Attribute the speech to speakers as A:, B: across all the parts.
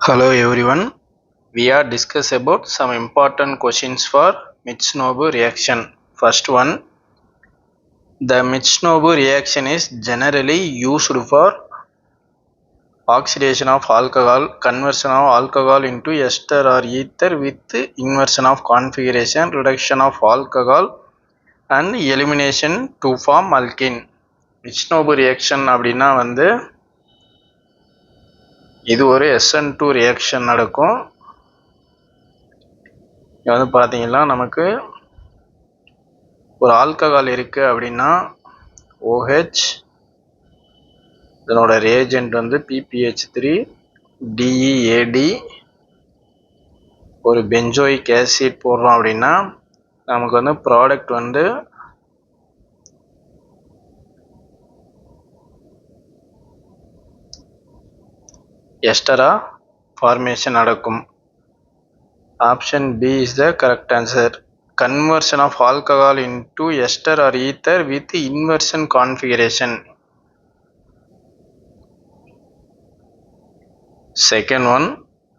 A: Hello everyone. We are discuss about some important questions for Mitsunobu reaction. First one, the Mitsunobu reaction is generally used for oxidation of alcohol, conversion of alcohol into ester or ether with inversion of configuration, reduction of alcohol and elimination to form alkene. Mitsunobu reaction அப்படின்னா இது ஒரு SN2 reaction நடக்கும். இது பார்த்தீங்கன்னா நமக்கு ஒரு alcohol இருக்குது அப்படின்னா OH, இதனோட ரியேஜென்ட் PPH3 DEAD, ஒரு பென்சோயிக் ஆசிட் போடுறோம் அப்படின்னா நமக்கு ப்ராடக்ட் எஸ்டரா ஃபார்மேஷன் நடக்கும். Option B is the correct answer. Conversion of alcohol into ester or ether with inversion configuration. Second one,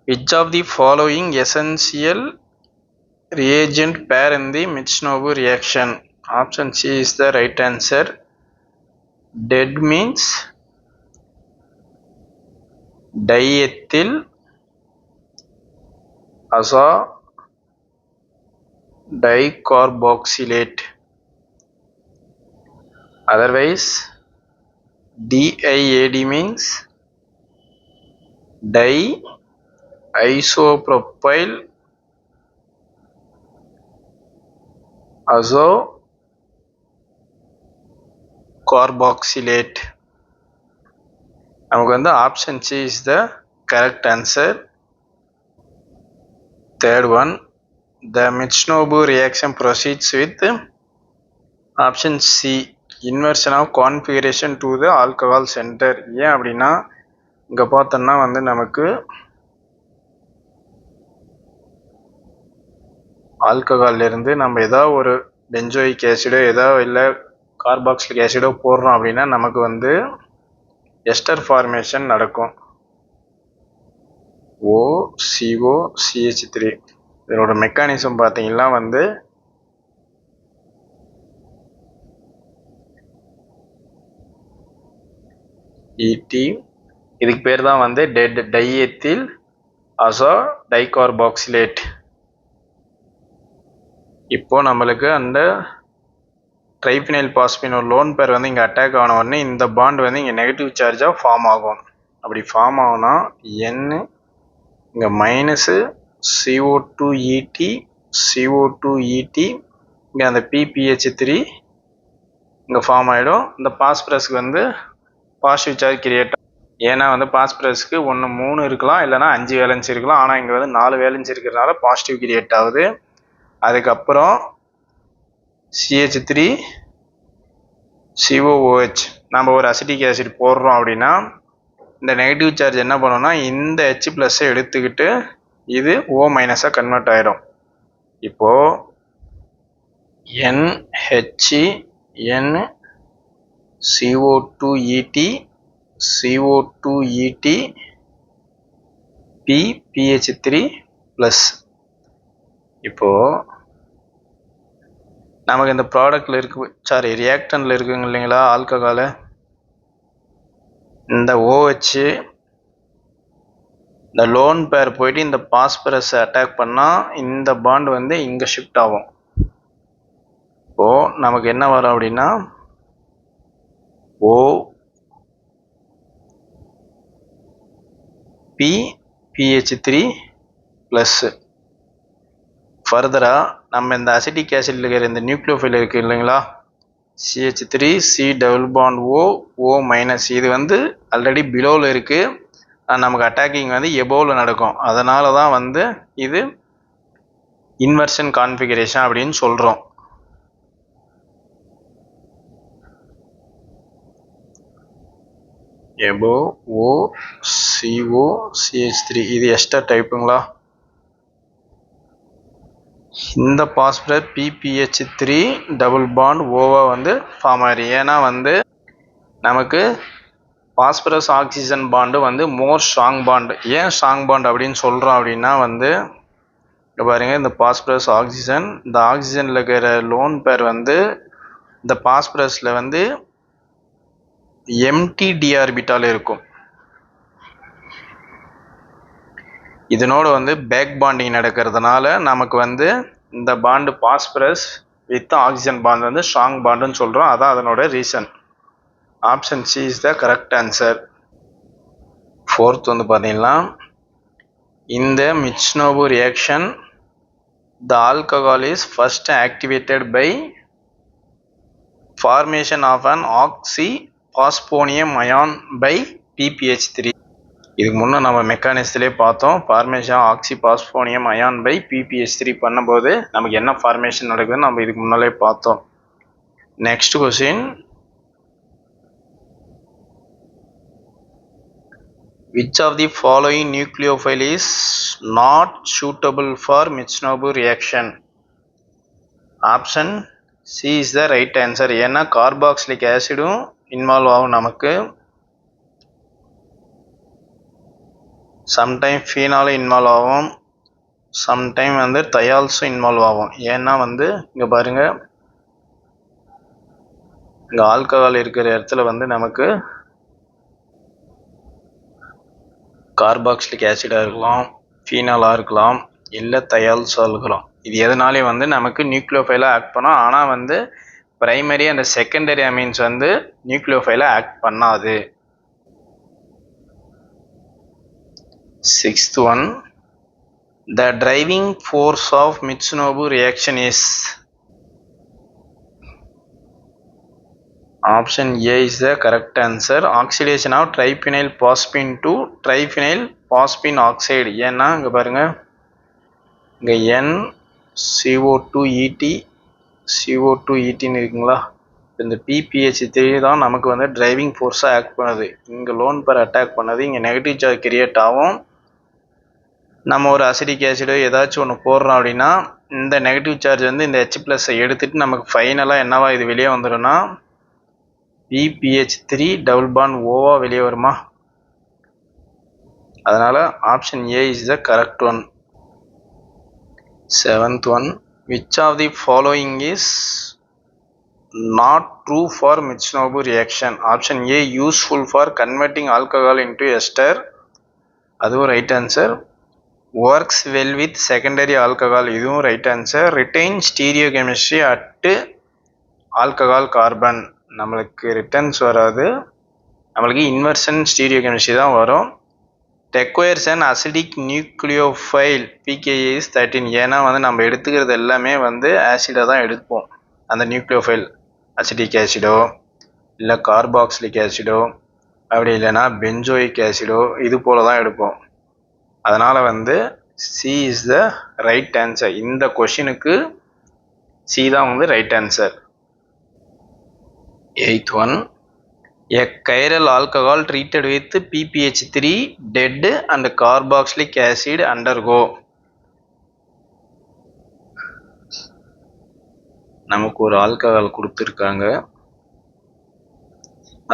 A: which of the following essential reagent pair in the Mitsunobu reaction? Option C is the right answer. Dead means diethyl azo dicarboxylate. Otherwise, DIAD means diisopropyl azo carboxylate. நமக்கு option C is the correct answer. Third one, the Mitsunobu reaction proceeds with option C, inversion of configuration to the alcohol center. ஏன் அப்படின்னா இங்கே பார்த்தோம்னா நமக்கு ஆல்கஹால்ல இருந்து நம்ம ஏதாவது ஒரு பென்சோயிக் ஆசிடோ ஏதாவது இல்லை கார்பாக்சிலிக் ஆசிடோ போடுறோம் அப்படின்னா நமக்கு எஸ்டர் ஃபார்மேஷன் நடக்கும். OCOCH3. இதனோட மெக்கானிசம் பார்த்தீங்கன்னா ET, இதுக்கு பேர் தான் டெட் டைஎத்தில் அசோ டைகார்பாக்சிலேட். இப்போ நம்மளுக்கு அந்த ட்ரைஃபினைல் பாஸ்பினோல் லோன் பேர் இங்கே அட்டாக் ஆன உடனே இந்த பாண்ட் இங்கே நெகட்டிவ் சார்ஜாக ஃபார்ம் ஆகும். அப்படி ஃபார்ம் ஆகும்னா N இங்கே மைனஸு CO2ET CO2ET இங்கே அந்த PPH3 இங்கே ஃபார்ம் ஆகிடும். இந்த பாஸ்பரஸ்க்கு பாசிட்டிவ் சார்ஜ் கிரியேட். ஏன்னா பாஸ்பரஸ்க்கு 3 இருக்கலாம், இல்லைனா 5 வேலன்ஸ் இருக்கலாம். ஆனால் இங்கே 4 வேலன்ஸ் இருக்கிறதுனால பாசிட்டிவ் கிரியேட் ஆகுது. அதுக்கப்புறம் CH3 COOH நம்ம ஒரு அசிட்டிக் ஆசிட் போடுறோம் அப்படின்னா இந்த நெகட்டிவ் சார்ஜ் என்ன பண்ணோம்னா இந்த H+ எடுத்துக்கிட்டு இது O- கன்வெர்ட் ஆகிடும். இப்போது NHN CO2ET CO2ET PPH3+. இப்போது நமக்கு இந்த ப்ராடக்டில் ரியாக்டன்ட்ல இருக்குங்க இல்லைங்களா ஆல்கஹால், இந்த OH இந்த லோன் பேர் போயிட்டு இந்த பாஸ்பரஸ் அட்டாக் பண்ணால் இந்த பாண்ட் இங்கே ஷிஃப்ட் ஆகும். இப்போது நமக்கு என்ன வரும் அப்படின்னா OPPH3+. ஃபர்தராக நம்ம இந்த அசிட்டிக் ஆசிட்ல இருக்கிற இந்த நியூக்ளியோஃபைல் இருக்குது இல்லைங்களா CH3C double bond O O-, இது ஆல்ரெடி பிலோவில் இருக்குது. நமக்கு அட்டாக்கிங் எபோவில் நடக்கும். அதனால தான் இது இன்வர்ஷன் கான்ஃபிகரேஷன் அப்படின்னு சொல்கிறோம். எபோ OCOCH3 இது எஸ்டர் டைப்புங்களா. இந்த பாஸ்பரஸ் PPH3 டபுள் பாண்ட் ஓவா ஃபார்ம் ஆயிரும். ஏன்னா நமக்கு பாஸ்பரஸ் ஆக்சிஜன் பாண்டு வந்து மோர் ஸ்ட்ராங் பாண்ட். ஏன் ஸ்ட்ராங் பாண்ட் அப்படின்னு சொல்கிறோம் அப்படின்னா வந்து இங்கே பாருங்கள், இந்த பாஸ்பரஸ் ஆக்சிஜன், இந்த ஆக்சிஜனில் இருக்கிற லோன் பேர் வந்து இந்த பாஸ்பரஸில் வந்து எம்டி டி ஆர்பிட்டால் இருக்கும். இதனோட வந்து பேக் பாண்டிங் நடக்கிறதுனால நமக்கு வந்து இந்த bond phosphorus with oxygen bond வந்து ஸ்ட்ராங் பாண்டுன்னு சொல்கிறோம். அதான் அதனோட reason. Option C is the correct answer. Fourth வந்து பார்த்தீங்கன்னா, இந்த Mitsunobu reaction the alcohol is first activated by formation of an oxyphosphonium ion by PPH3. இதுக்கு முன்னே நம்ம மெக்கானிசத்திலே பார்த்தோம். ஃபார்மேஷன் ஆக்சிபாஸ்போனியம் அயான் பை PPH3 பண்ணும்போது நமக்கு என்ன ஃபார்மேஷன் நடக்குதுன்னு நம்ம இதுக்கு முன்னாலே பார்த்தோம். Next question, which of the following nucleophile is not suitable for Michnobu reaction? Option C is the right answer. ஏன்னா கார்பாக்சிலிக் ஆசிடும் இன்வால்வ் ஆகும் நமக்கு, சம்டைம் ஃபீனாலும் இன்வால்வ் ஆகும், சம்டைம் வந்து தயால்ஸும் இன்வால்வ் ஆகும். ஏன்னா வந்து இங்கே பாருங்கள், இங்கே ஆல்கஹால் இருக்கிற இடத்துல வந்து நமக்கு கார்பாக்சிலிக் ஆசிடாக இருக்கலாம், ஃபீனாலாக இருக்கலாம், இல்லை தயால்ஸாக இருக்கலாம். இது எதனாலே வந்து நமக்கு நியூக்ளியோஃபைலாக ஆக்ட் பண்ணோம். ஆனால் வந்து பிரைமரி அண்ட் செகண்டரி அமீன்ஸ் வந்து நியூக்ளியோஃபைலாக ஆக்ட் பண்ணாது. Sixth one, the driving force of Mitsunobu reaction is. Option A is the correct answer. Oxidation of triphenyl phosphine to triphenyl phosphine oxide. ஏன்னா இங்கே பாருங்கள், இங்கே NCO2ET CO2ETன்னு இருக்குங்களா, இந்த PPH3 தான் நமக்கு வந்து டிரைவிங் ஃபோர்ஸாக ஆக்ட் பண்ணுது. இங்கே லோன் பேர் அட்டாக் பண்ணது, இங்கே நெகட்டிவ் சார்ஜ் கிரியேட் ஆகும். நம்ம ஒரு அசிடிக் ஆசிடோ ஏதாச்சும் ஒன்று போடுறோம் அப்படின்னா இந்த நெகட்டிவ் சார்ஜ் வந்து இந்த H+ஐ எடுத்துகிட்டு நமக்கு ஃபைனலாக என்னவா இது வெளியே வந்துடும்னா PPH3 டபுள் பாண்ட் ஓவா வெளியே வருமா. அதனால் option A is the correct one. Seventh one, which of the following is not true for Michnobu reaction? Option A useful for converting alcohol into ester, அதுவும் right answer. Works well with secondary alcohol, இதுவும் right answer. Retain stereochemistry at alcohol carbon, நம்மளுக்கு returns வராது, நம்மளுக்கு inversion stereochemistry தான் வரும். Requires and acidic nucleophile pKa is 13. ஏன்னா வந்து நம்ம எடுத்துக்கிறது எல்லாமே வந்து ஆசிடாக தான் எடுப்போம். அந்த நியூக்ளியோஃபைல் அசிடிக் ஆசிடோ இல்லை கார்பாக்சிலிக் ஆசிடோ அப்படி இல்லைன்னா பென்சோயிக் ஆசிடோ இது போல தான் எடுப்போம். அதனால் வந்து C is the right answer. இந்த கொஷினுக்கு சி தான் வந்து right answer. Eighth one, a chiral alcohol treated with PPH3 dead and carboxylic acid undergo. நமக்கு ஒரு ஆல்கஹால் கொடுத்துருக்காங்க,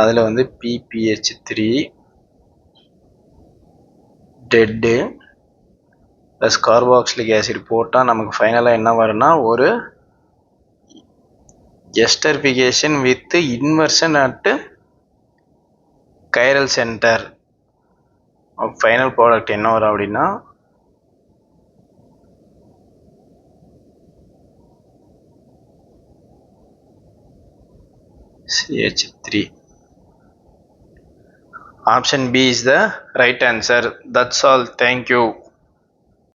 A: அதில் வந்து PPH3 TET plus carboxylic acid போட்டால் நமக்கு ஃபைனலாக என்ன வரும்னா ஒரு esterification with inversion at chiral centre. Final product என்ன வரும் அப்படின்னா CH3. Option B is the right answer. That's all. Thank you.